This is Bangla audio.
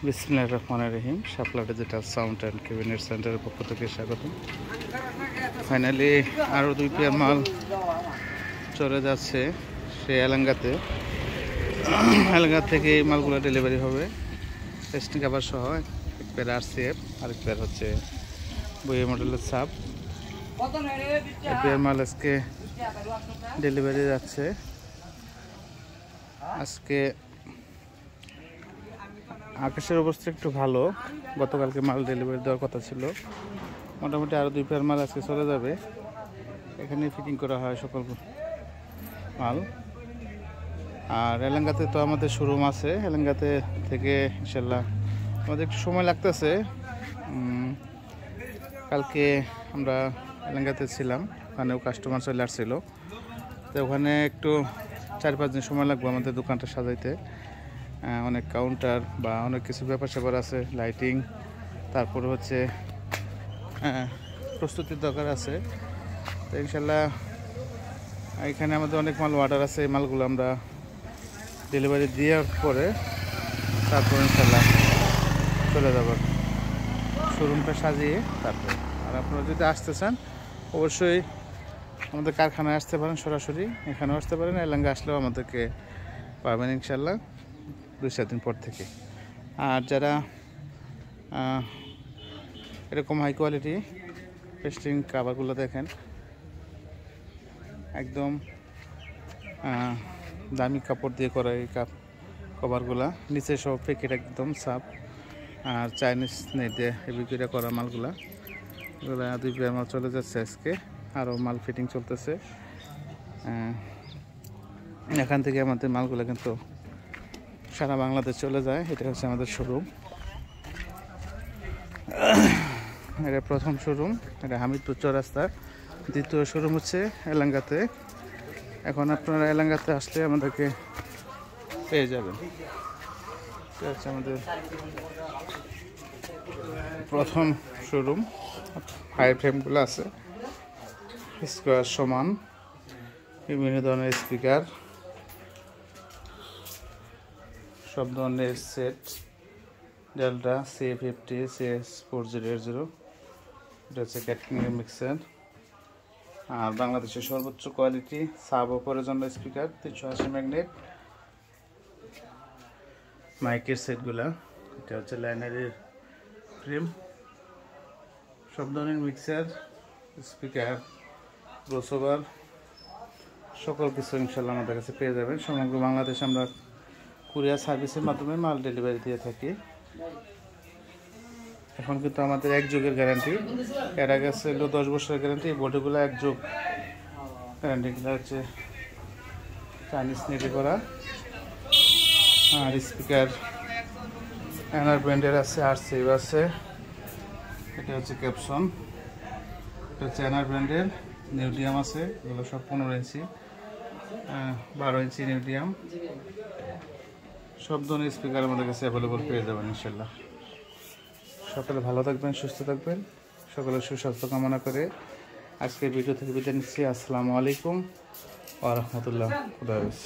বিসমিল্লাহির রহমানির রহিম। শাপলা ডিজিটাল সাউন্ড অ্যান্ড ক্যাবিনেট সেন্টারের পক্ষ থেকে স্বাগত। ফাইনালি আরও 2 পেয়ার মাল চলে যাচ্ছে সে এলাঙ্গাতে। এলাঙ্গা থেকে এই মালগুলো ডেলিভারি হবে টেস্টিং কাভার সহ। এক পেয়ার RCF, আরেক পেয়ার হচ্ছে বইয়ের মডেলের সাপ। এক পেয়ার মাল আজকে ডেলিভারি যাচ্ছে। আজকে আকাশের অবস্থা একটু ভালো, গতকালকে মাল ডেলিভারি দেওয়ার কথা ছিল। মোটামুটি আরও 2 পেয়ার মাল আজকে চলে যাবে। এখানে ফিটিং করা হয় সকল মাল। আর এলাঙ্গাতে তো আমাদের শোরুম আছে, এলাঙ্গাতে থেকে ইনশাল্লাহ আমাদের একটু সময় লাগতেছে। কালকে আমরা এলাঙ্গাতে ছিলাম, ওখানেও কাস্টমার চলে আসছিল, তো ওখানে একটু 4-5 দিন সময় লাগবে আমাদের দোকানটা সাজাইতে। অনেক কাউন্টার বা অনেক কিছু ব্যাপার স্যাপার আছে, লাইটিং, তারপরে হচ্ছে প্রস্তুতির দরকার আছে। তো ইনশাল্লাহ এখানে আমাদের অনেক মাল অর্ডার আছে। এই মালগুলো আমরা ডেলিভারি দেওয়ার পরে তারপর ইনশাল্লাহ চলে যাব শোরুমটা সাজিয়ে। তারপর আর আপনারা যদি আসতে চান অবশ্যই আমাদের কারখানায় আসতে পারেন, সরাসরি এখানেও আসতে পারেন। এলাঙ্গা আসলেও আমাদেরকে পাবেন ইনশাল্লাহ 2-4 দিন পর থেকে। আর যারা এরকম হাই কোয়ালিটি পেস্টিং কাভারগুলো দেখেন, একদম দামি কাপড় দিয়ে করা এই কভারগুলা, নিচে সব প্যাকেট একদম সাফ। আর চাইনিজ নেট দিয়ে হেভি করে করা মালগুলা, এগুলো 2 পেয়ার মাল চলে যাচ্ছে আজকে। আরও মাল ফিটিং চলতেছে। এখান থেকে আমাদের মালগুলো কিন্তু সারা বাংলাদেশ চলে যায়। এটা হচ্ছে আমাদের শোরুম, এটা প্রথম শোরুম, এটা হামিদপুর চৌরাস্তার। দ্বিতীয় শোরুম হচ্ছে এলাঙ্গাতে। এখন আপনারা এলাঙ্গাতে আসলে আমাদেরকে পেয়ে যাবেন। এটা হচ্ছে আমাদের প্রথম শোরুম। হাই ফ্রেমগুলো আছে, স্কোয়ার সমান, বিভিন্ন ধরনের স্পিকার, সব ধরনের সেট, ডেল্টা C50 CS4080, এটা হচ্ছে ক্যাটকিংয়ের মিক্সার। আর বাংলাদেশের সর্বোচ্চ কোয়ালিটি সাব অপরের জন্য স্পিকার, 380 ম্যাগনেট, মাইকের সেটগুলা। এটা হচ্ছে লাইনারের ফ্রেম, সব ধরনের মিক্সার, স্পিকার, ক্রসওভার, সকল কিছু ইনশাল্লাহ আমাদের কাছে পেয়ে যাবেন। সমগ্র বাংলাদেশ আমরা কুরিয়ার সার্ভিসের মাধ্যমে মাল ডেলিভারি দিয়ে থাকি। এখন কিন্তু আমাদের 1 যুগের গ্যারান্টি, এর আগে ছিল 10 বছরের গ্যারান্টি। এই বডিগুলো 1 যুগ গ্যারান্টিগুলো হচ্ছে চাইনিজ নেটে করা। আর স্পিকার এনার ব্র্যান্ডের আছে, RCF আছে, এটা হচ্ছে ক্যাপসন, এটা হচ্ছে এনার ব্র্যান্ডের। নিউডিয়াম আছে, এগুলো সব 15 ইঞ্চি, 12 ইঞ্চি নিউডিয়াম। সব ধরনের স্পিকার আমাদের কাছে অ্যাভেলেবল পেয়ে যাবেন ইনশাল্লাহ। সকলে ভালো থাকবেন, সুস্থ থাকবেন, সকলের সুস্বাস্থ্য কামনা করে আজকের ভিডিও থেকে বিদায় নিচ্ছি। আসসালামু আলাইকুম ওয়া রাহমাতুল্লাহ। খুদা হাফেজ।